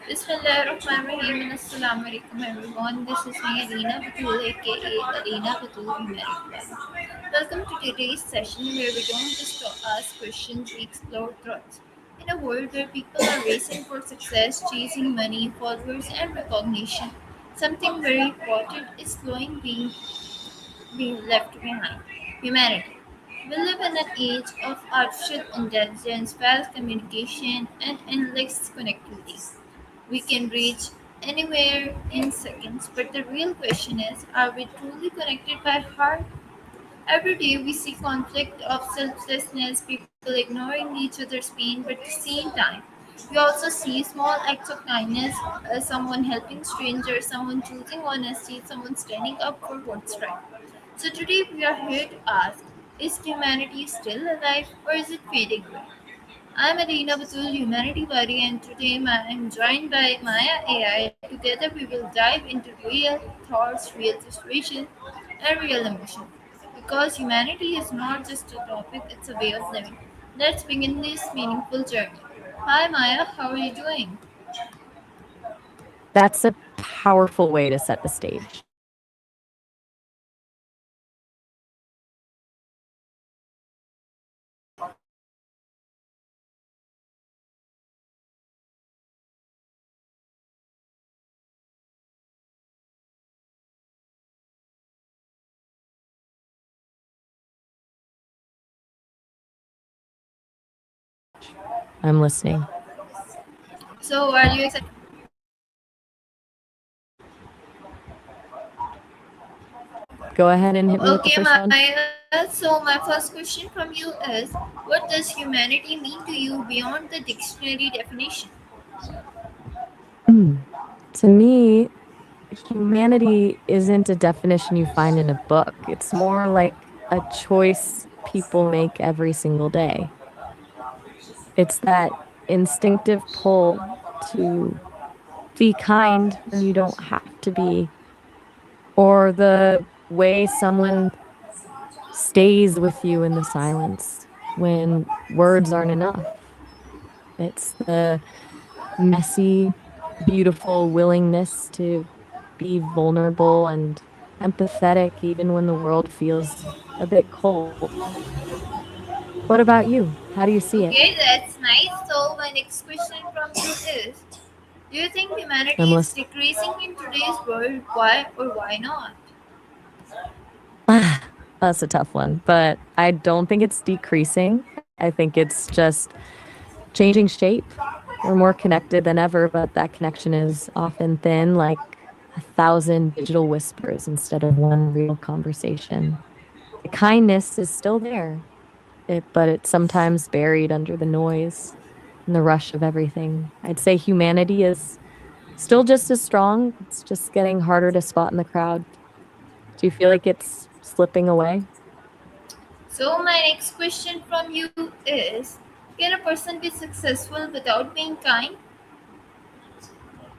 Bismillahirrahmanirrahim and Assalamu alaikum everyone. This is me Alina Batul aka Alina Batul Numeric. Welcome to today's session where we don't just ask questions, we explore truths. In a world where people are racing for success, chasing money, followers, and recognition, something very important is slowing being left behind humanity. We live in an age of artificial intelligence, fast communication, and endless connectivity. We can reach anywhere in seconds, but the real question is, are we truly connected by heart? Every day we see conflict of selflessness, people ignoring each other's pain, but at the same time, we also see small acts of kindness, someone helping strangers, someone choosing honesty, someone standing up for what's right. So today we are here to ask, is humanity still alive or is it fading away? I'm Arina Batul, Humanity Wali, and today I'm joined by Maya AI. Together we will dive into real thoughts, real situations, and real emotion. Because humanity is not just a topic, it's a way of living. Let's begin this meaningful journey. Hi Maya, how are you doing? That's a powerful way to set the stage. I'm listening. So, are you excited? Go ahead and hit me with the Okay, first one. Maya. So, my first question from you is, what does humanity mean to you beyond the dictionary definition? To me, humanity isn't a definition you find in a book. It's more like a choice people make every single day. It's that instinctive pull to be kind when you don't have to be, or the way someone stays with you in the silence when words aren't enough. It's the messy, beautiful willingness to be vulnerable and empathetic even when the world feels a bit cold. What about you? How do you see it? Okay, that's nice. So, my next question from you is, do you think humanity I'm is listening. decreasing in today's world? Why or why not? That's a tough one, but I don't think it's decreasing. I think it's just changing shape. We're more connected than ever, but that connection is often thin, like a thousand digital whispers instead of one real conversation. The kindness is still there, but it's sometimes buried under the noise and the rush of everything. I'd say humanity is still just as strong. It's just getting harder to spot in the crowd. Do you feel like it's slipping away? So, my next question from you is, can a person be successful without being kind?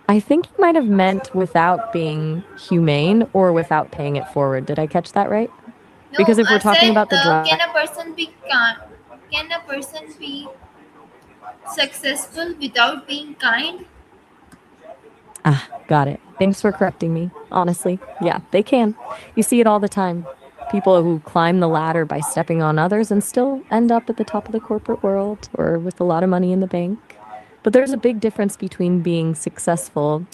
I think you might have meant without being humane or without paying it forward. Did I catch that right? No, Because if I we're talking said, about the drive, can a person be kind? Can a person be successful without being kind? got it. Thanks for correcting me. Honestly, yeah, they can. You see it all the time. People who climb the ladder by stepping on others and still end up at the top of the corporate world or with a lot of money in the bank. But there's a big difference between being successful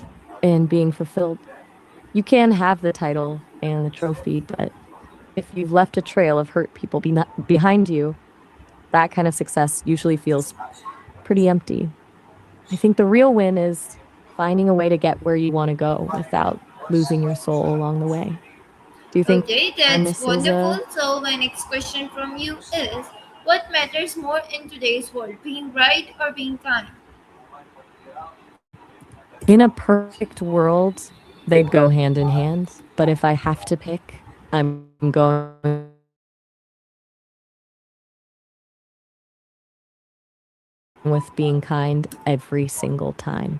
and being fulfilled. You can have the title and the trophy, but if you've left a trail of hurt people behind you, that kind of success usually feels pretty empty. I think the real win is finding a way to get where you want to go without losing your soul along the way. Do you think Okay, that's kindness is wonderful. a So, my next question from you is, what matters more in today's world, being right or being kind? in a perfect world, they'd go hand in hand, but if I have to pick, I'm going with being right every single time. Being kind every single time.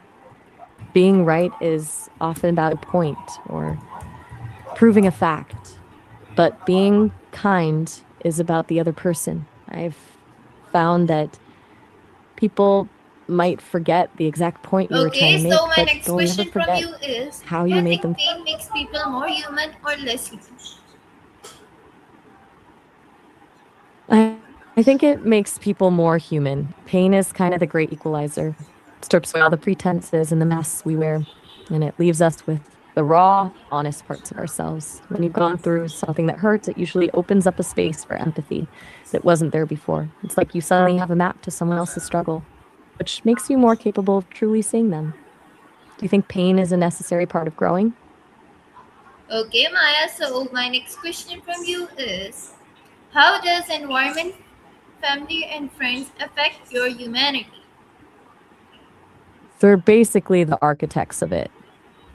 Being right is often about proving a point or proving a fact, but being kind is about the other person. I've found that people might forget the exact point you were trying Okay, to so make, my but next they'll never question from forget you is, how do you you made think them. pain makes people more human or less human? I think it makes people more human. Pain is kind of the great equalizer. It strips away all the pretenses and the masks we wear, and it leaves us with the raw, honest parts of ourselves. When you've gone through something that hurts, it usually opens up a space for empathy that wasn't there before. It's like you suddenly have a map to someone else's struggle, which makes you more capable of truly seeing them. Do you think pain is a necessary part of growing? Okay, Maya, so my next question from you is, how does environment, family, and friends affect your humanity? They're basically the architects of it.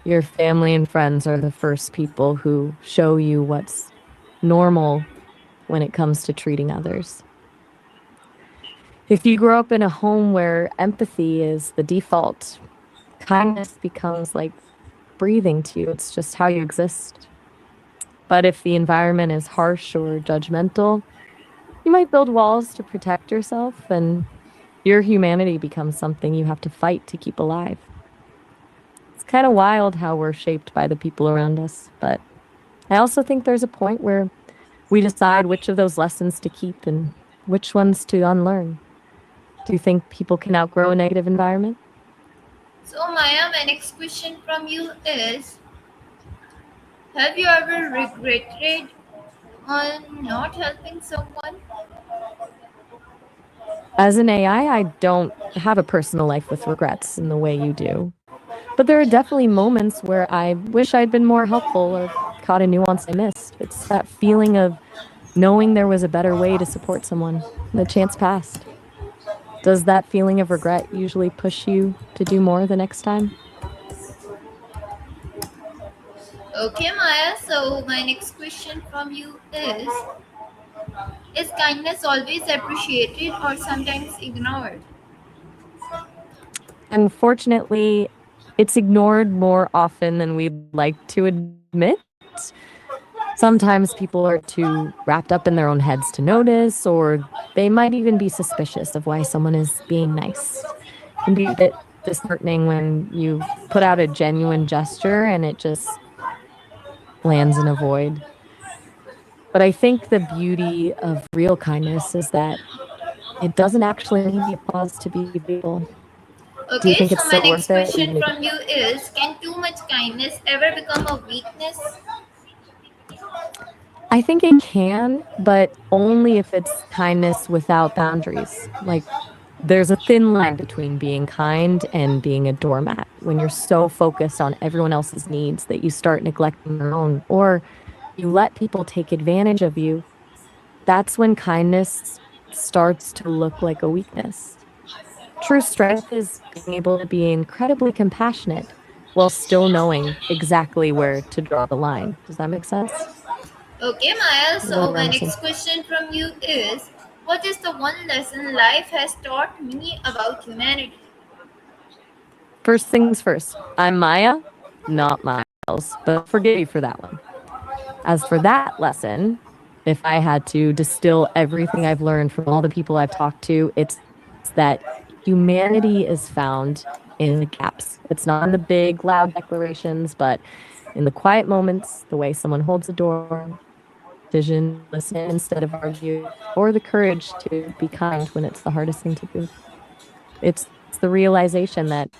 Your family and friends are the first people who show you what's normal when it comes to treating others. If you grow up in a home where empathy is the default, kindness becomes like breathing to you. It's just how you exist. But if the environment is harsh or judgmental, you might build walls to protect yourself, and your humanity becomes something you have to fight to keep alive. It's kind of wild how we're shaped by the people around us, but I also think there's a point where we decide which of those lessons to keep and which ones to unlearn. Do you think people can outgrow a negative environment? So, Maya, my next question from you is, have you ever regretted on not helping someone? As an AI, I don't have a personal life with regrets in the way you do. But there are definitely moments where I wish I'd been more helpful or caught a nuance I missed. It's that feeling of knowing there was a better way to support someone. The chance passed. Does that feeling of regret usually push you to do more the next time? Okay, Maya, so my next question from you is kindness always appreciated or sometimes ignored? Unfortunately, it's ignored more often than we'd like to admit. Sometimes people are too wrapped up in their own heads to notice, or they might even be suspicious of why someone is being nice. It can be a bit disheartening when you've put out a genuine gesture and it just lands in a void. But I think the beauty of real kindness is that it doesn't actually need the applause to be valuable. Do you Okay, think it's so my still next worth it, question even if from you is, can too much kindness ever become a weakness? I think it can, but only if it's kindness without boundaries. Like there's a thin line between being kind and being a doormat when you're so focused on everyone else's needs that you start neglecting your own, or you let people take advantage of you. That's when kindness starts to look like a weakness. True strength is being able to be incredibly compassionate while still knowing exactly where to draw the line. Does that make sense? Okay, Maya, Whether so we're my on the same. next question from you is, what is the one lesson life has taught me about humanity? First things first, I'm Maya, not Miles, but I'll forgive you for that one. As for that lesson, if I had to distill everything I've learned from all the people I've talked to, it's that humanity is found in the gaps. It's not in the big, loud declarations, but in the quiet moments, the way someone holds a door, decision to listen instead of argue, or the courage to be kind when it's the hardest thing to do. It's the realization that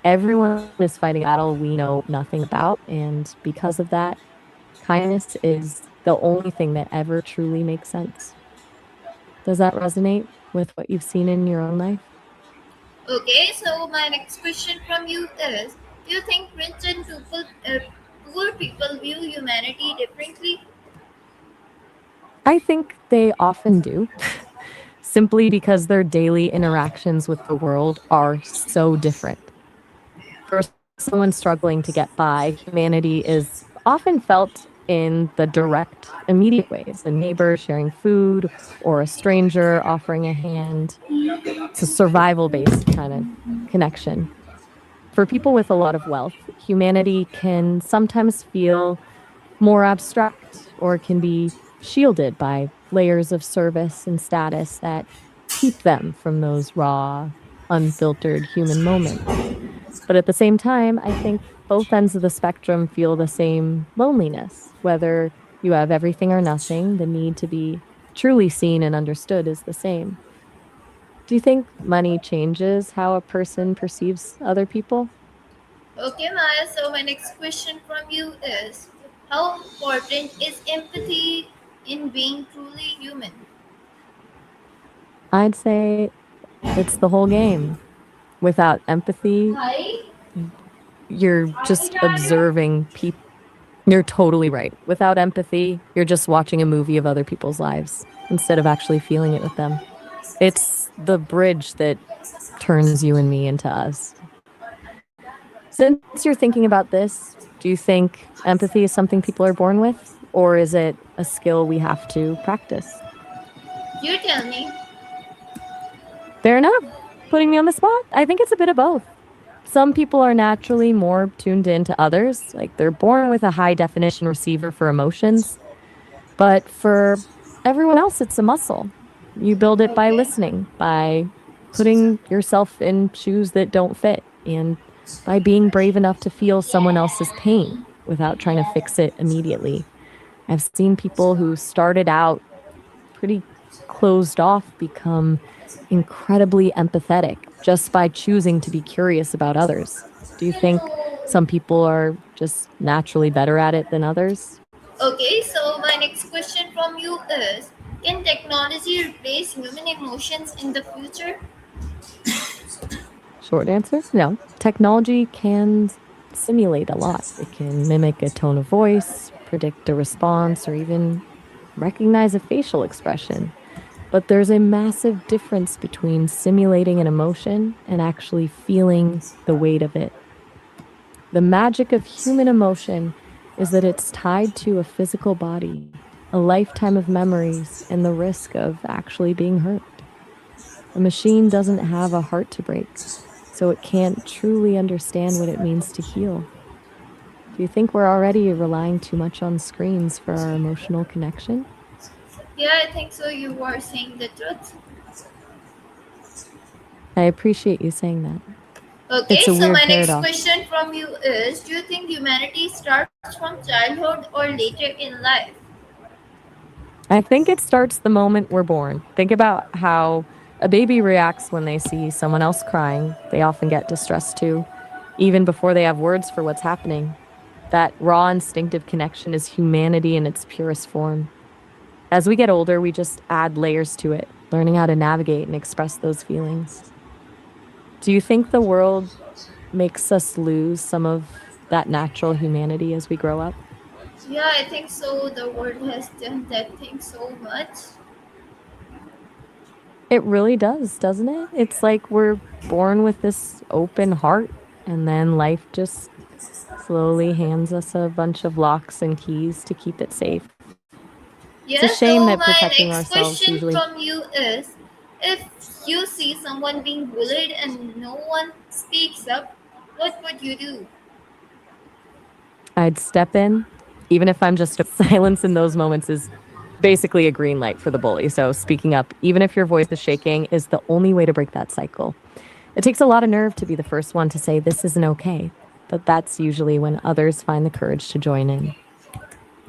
everyone is fighting a battle we know nothing about. And because of that, kindness is the only thing that ever truly makes sense. Does that resonate with what you've seen in your own life? Okay, so my next question from you is, do you think rich and poor people view humanity differently? I think they often do, simply because their daily interactions with the world are so different. For someone struggling to get by, humanity is often felt in the direct, immediate ways, a neighbor sharing food or a stranger offering a hand. It's a survival based kind of connection. For people with a lot of wealth, humanity can sometimes feel more abstract or can be shielded by layers of service and status that keep them from those raw, unfiltered human moments. But at the same time, I think both ends of the spectrum feel the same loneliness. Whether you have everything or nothing, the need to be truly seen and understood is the same. Do you think money changes how a person perceives other people? Okay, Maya, so my next question from you is, how important is empathy in being truly human? I'd say it's the whole game. Without empathy, you're just observing people. You're totally right. Without empathy, you're just watching a movie of other people's lives instead of actually feeling it with them. It's the bridge that turns you and me into us. Since you're thinking about this, do you think empathy is something people are born with, or is it a skill we have to practice? You tell me. Fair enough. Putting me on the spot, I think it's a bit of both. Some people are naturally more tuned in to others, like they're born with a high definition receiver for emotions. But for everyone else, it's a muscle. You build it by Okay. listening, by putting yourself in shoes that don't fit, and by being brave enough to feel someone else's pain without trying to fix it immediately. I've seen people who started out pretty closed off become incredibly empathetic just by choosing to be curious about others. Do you think some people are just naturally better at it than others? Okay, so my next question from you is, can technology replace human emotions in the future? Short answer no. Technology can simulate a lot. It can mimic a tone of voice, predict a response, or even recognize a facial expression. But there's a massive difference between simulating an emotion and actually feeling the weight of it. The magic of human emotion is that it's tied to a physical body, a lifetime of memories, and the risk of actually being hurt. A machine doesn't have a heart to break, so it can't truly understand what it means to heal. Do you think we're already relying too much on screens for our emotional connection? Yeah, I think so. You are saying the truth. I appreciate you saying that. Okay, It's a so weird my next paradox. question from you is, do you think humanity starts from childhood or later in life? I think it starts the moment we're born. Think about how a baby reacts when they see someone else crying. They often get distressed too, even before they have words for what's happening. That raw instinctive connection is humanity in its purest form. As we get older, we just add layers to it, learning how to navigate and express those feelings. Do you think the world makes us lose some of that natural humanity as we grow up? Yeah, I think so. The world has done that thing so much. It really does, doesn't it? It's like we're born with this open heart, and then life just slowly hands us a bunch of locks and keys to keep it safe. It's a Yeah, shame that so protecting my next ourselves question usually. from you is, if you see someone being bullied and no one speaks up, what would you do? I'd step in, even if I'm just silence in those moments is basically a green light for the bully. So speaking up, even if your voice is shaking, is the only way to break that cycle. It takes a lot of nerve to be the first one to say this isn't okay, but that's usually when others find the courage to join in.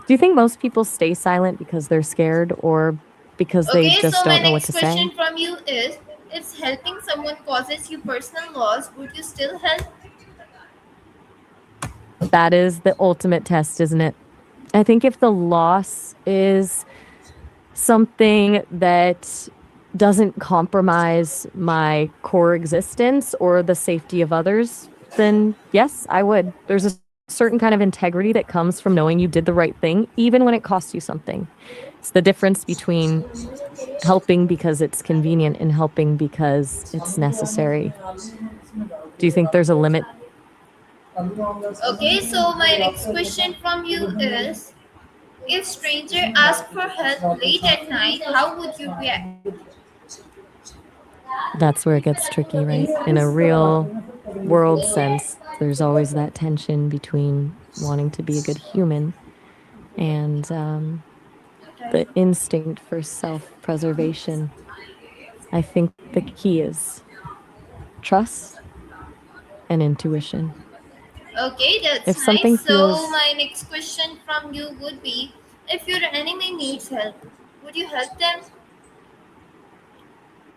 Do you think most people stay silent because they're scared or because they Okay, just so my don't know what next to say? question from you is, if helping someone causes you personal loss, would you still help? That is the ultimate test, isn't it? I think if the loss is something that doesn't compromise my core existence or the safety of others, then yes, I would. There's a certain kind of integrity that comes from knowing you did the right thing, even when it costs you something. It's the difference between helping because it's convenient and helping because it's necessary. Do you think there's a limit? Okay, so my next question from you is, if stranger ask for help late at night, how would you react? That's where it gets tricky, right? In a real world sense, there's always that tension between wanting to be a good human and the instinct for self preservation. I think the key is trust, and intuition. Okay, that's If nice. something So, feels my next question from you would be, if your enemy needs help, would you help them?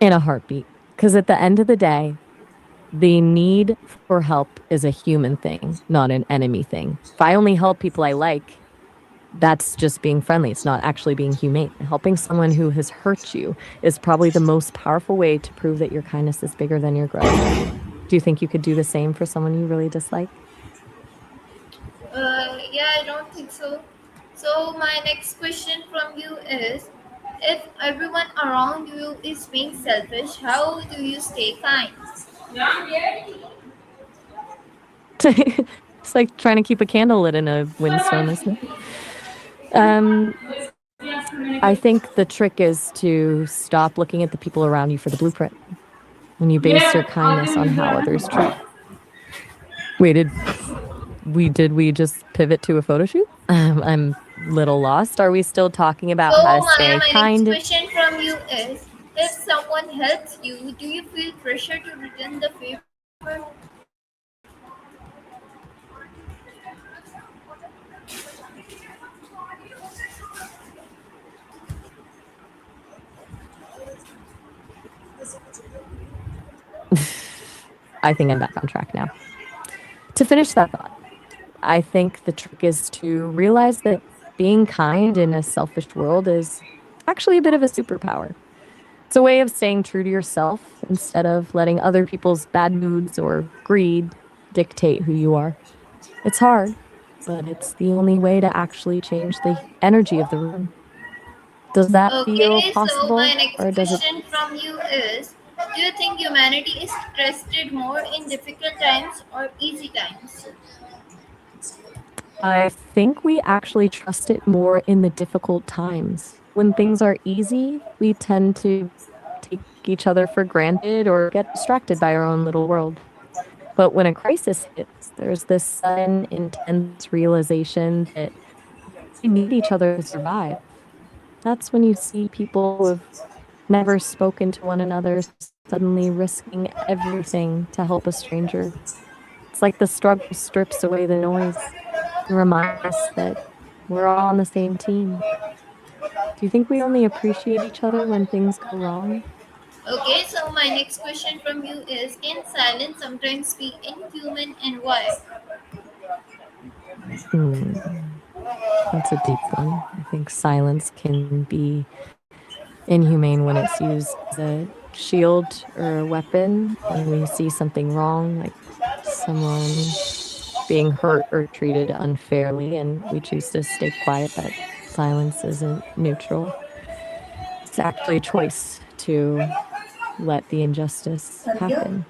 in a heartbeat, because at the end of the day, the need for help is a human thing, not an enemy thing. If I only help people I like, that's just being friendly. It's not actually being humane. Helping someone who has hurt you is probably the most powerful way to prove that your kindness is bigger than your grudge. Do you think you could do the same for someone you really dislike? Yeah, I don't think so. So, my next question from you is, if everyone around you is being selfish, how do you stay kind? It's like trying to keep a candle lit in a windstorm, isn't it? Um, I think the trick is to stop looking at the people around you for the blueprint when you base your kindness on how others treat. Wait, did we just pivot to a photo shoot? I'm little lost. Are we still talking about how So, to Maya, stay my next kind? question from you is, if someone helps you, do you feel pressure to return the favor? I think I'm back on track now. To finish that thought, I think the trick is to realize that being kind in a selfish world is actually a bit of a superpower. It's a way of staying true to yourself instead of letting other people's bad moods or greed dictate who you are. It's hard, but it's the only way to actually change the energy of the room. Does that feel Okay, so my possible next or does it? question from you is, do you think humanity is trusted more in difficult times or easy times? I think we actually trust it more in the difficult times. When things are easy, we tend to take each other for granted or get distracted by our own little world. But when a crisis hits, there's this sudden, intense realization that we need each other to survive. That's when you see people who have never spoken to one another suddenly risking everything to help a stranger. It's like the struggle strips away the noise and reminds us that we're all on the same team. Do you think we only appreciate each other when things go wrong? Okay, so my next question from you is, can silence sometimes be inhuman and why? Hmm, that's a deep one. I think silence can be inhumane when it's used as a shield or a weapon when we see something wrong, like someone being hurt or treated unfairly, and we choose to stay quiet. That silence isn't neutral. It's actually a choice to let the injustice happen.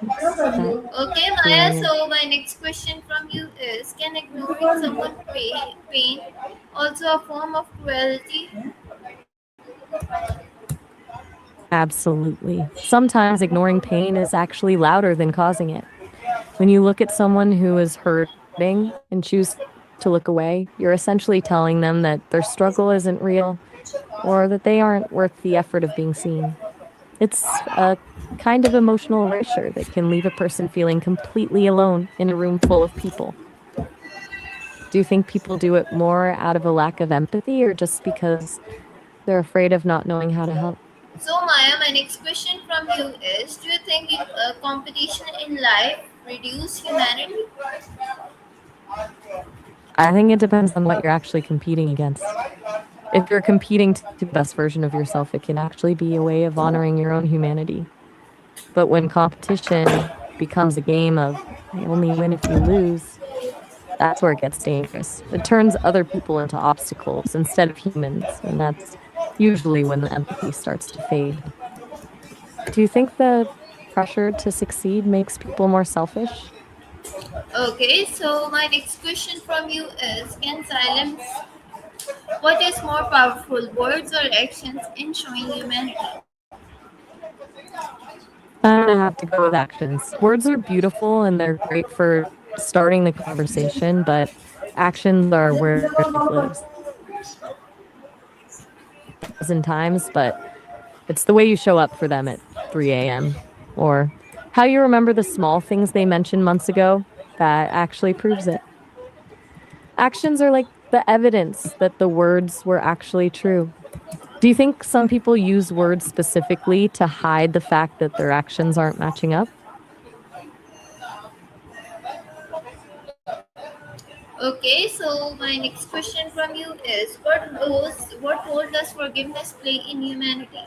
It's that Okay, Maya, feeling of so my next question from you is, can ignoring someone pain also a form of cruelty? absolutely. Sometimes ignoring pain is actually louder than causing it. When you look at someone who is hurting and choose to look away, you're essentially telling them that their struggle isn't real or that they aren't worth the effort of being seen. It's a kind of emotional erasure that can leave a person feeling completely alone in a room full of people. Do you think people do it more out of a lack of empathy or just because they're afraid of not knowing how to help? So, Maya, my next question from you is, do you think competition in life reduce humanity? I think it depends on what you're actually competing against. If you're competing to be the best version of yourself, it can actually be a way of honoring your own humanity. But when competition becomes a game of, I only win if you lose, that's where it gets dangerous. It turns other people into obstacles instead of humans, and that's usually when the empathy starts to fade. Do you think the pressure to succeed makes people more selfish? Okay, so my next question from you is, can silence, what is more powerful, words or actions in showing humanity? I'm gonna have to go with actions. Words are beautiful and they're great for starting the conversation, but actions are where truth lives. A thousand times, but it's the way you show up for them at 3 a.m. or How you remember the small things they mentioned months ago, that actually proves it. Actions are like the evidence that the words were actually true. Do you think some people use words specifically to hide the fact that their actions aren't matching up? Okay, so my next question from you is what role does forgiveness play in humanity?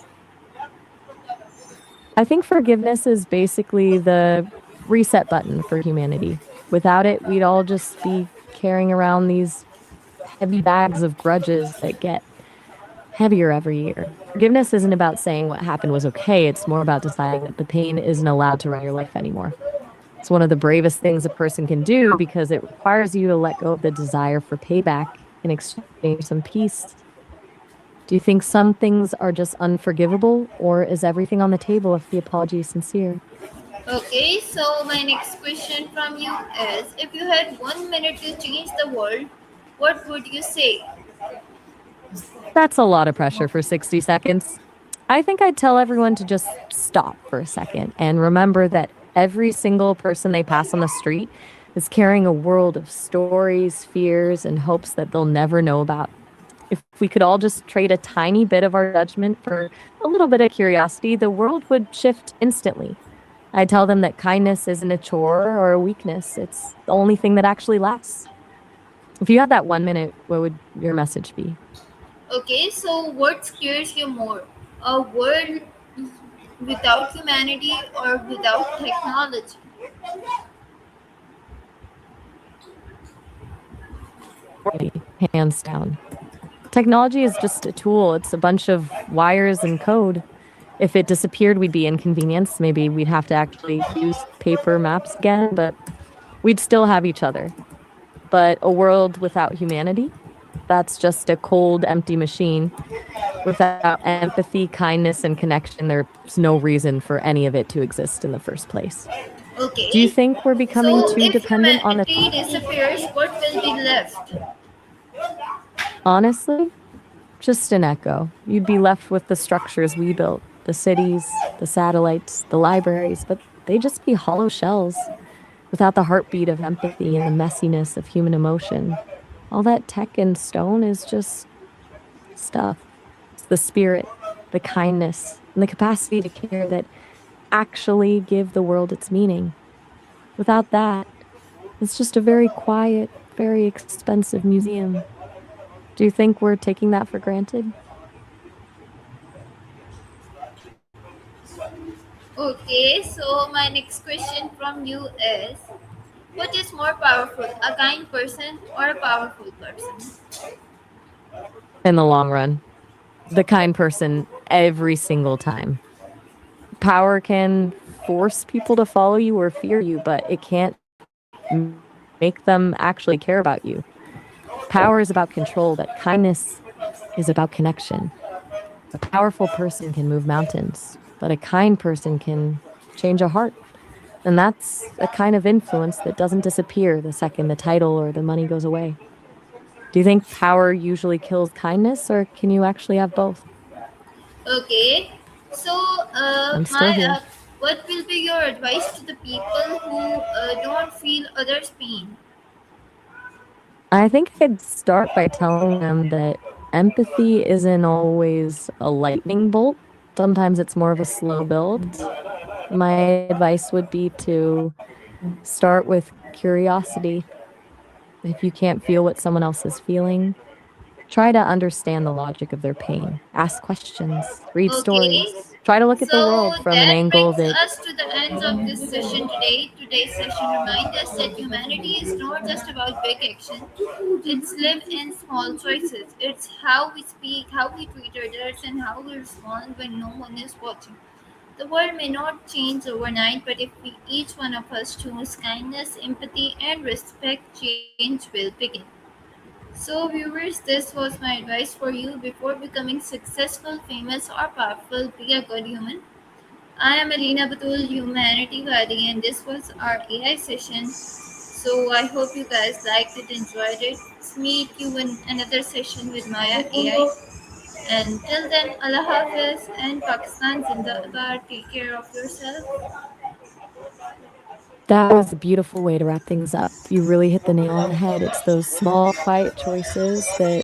I think forgiveness is basically the reset button for humanity. Without it, we'd all just be carrying around these heavy bags of grudges that get heavier every year. Forgiveness isn't about saying what happened was okay, it's more about deciding that the pain isn't allowed to run your life anymore. It's one of the bravest things a person can do because it requires you to let go of the desire for payback in exchange for some peace. Do you think some things are just unforgivable, or is everything on the table if the apology is sincere? Okay, so my next question from you is if you had 1 minute to change the world, what would you say? That's a lot of pressure for 60 seconds. I think I'd tell everyone to just stop for a second and remember that every single person they pass on the street is carrying a world of stories, fears, and hopes that they'll never know about. If we could all just trade a tiny bit of our judgment for a little bit of curiosity, the world would shift instantly. I tell them that kindness isn't a chore or a weakness, it's the only thing that actually lasts. If you had that 1 minute, what would your message be? Okay, so what scares you more? A world without humanity or without technology? Hands down. Technology is just a tool, it's a bunch of wires and code. If it disappeared, we'd be inconvenienced. Maybe we'd have to actually use paper maps again, but we'd still have each other. But a world without humanity, that's just a cold, empty machine. Without empathy, kindness, and connection, there's no reason for any of it to exist in the first place. Do you Okay, think we're becoming so too if dependent on the humanity disappears, what will be left? honestly? Just an echo. You'd be left with the structures we built, the cities, the satellites, the libraries, but they'd just be hollow shells without the heartbeat of empathy and the messiness of human emotion. All that tech and stone is just stuff. It's the spirit, the kindness, and the capacity to care that actually give the world its meaning. Without that, it's just a very quiet, very expensive museum. Do you think we're taking that for granted? Okay, so my next question from you is what is more powerful, a kind person or a powerful person? In the long run, the kind person every single time. Power can force people to follow you or fear you, but it can't make them actually care about you. Power is about control, but kindness is about connection. A powerful person can move mountains, but a kind person can change a heart. And that's a kind of influence that doesn't disappear the second the title or the money goes away. Do you think power usually kills kindness, or can you actually have both? Okay, so I'm still my here. what will be your advice to the people who don't feel others' pain? I think I'd start by telling them that empathy isn't always a lightning bolt. Sometimes it's more of a slow build. My advice would be to start with curiosity. If you can't feel what someone else is feeling, try to understand the logic of their pain. Ask questions, read Okay, stories, try to look at the so world from an that angle brings that us to the end of this session today. Today's session reminds us that humanity is not just about big action, it's lived in small choices. It's how we speak, how we treat others, and how we respond when no one is watching. The world may not change overnight, but if we, each one of us choose kindness, empathy, and respect, change will begin. So, viewers, this was my advice for you before becoming successful, famous, or powerful. Be a good human. I am Alina Batul, Humanity Vadi, and this was our AI session. So, I hope you guys liked it, enjoyed it. Meet you in another session with Maya AI. And till then, Allah Hafiz and Pakistan Zindabad. Take care of yourself. That was a beautiful way to wrap things up. You really hit the nail on the head. It's those small, quiet choices that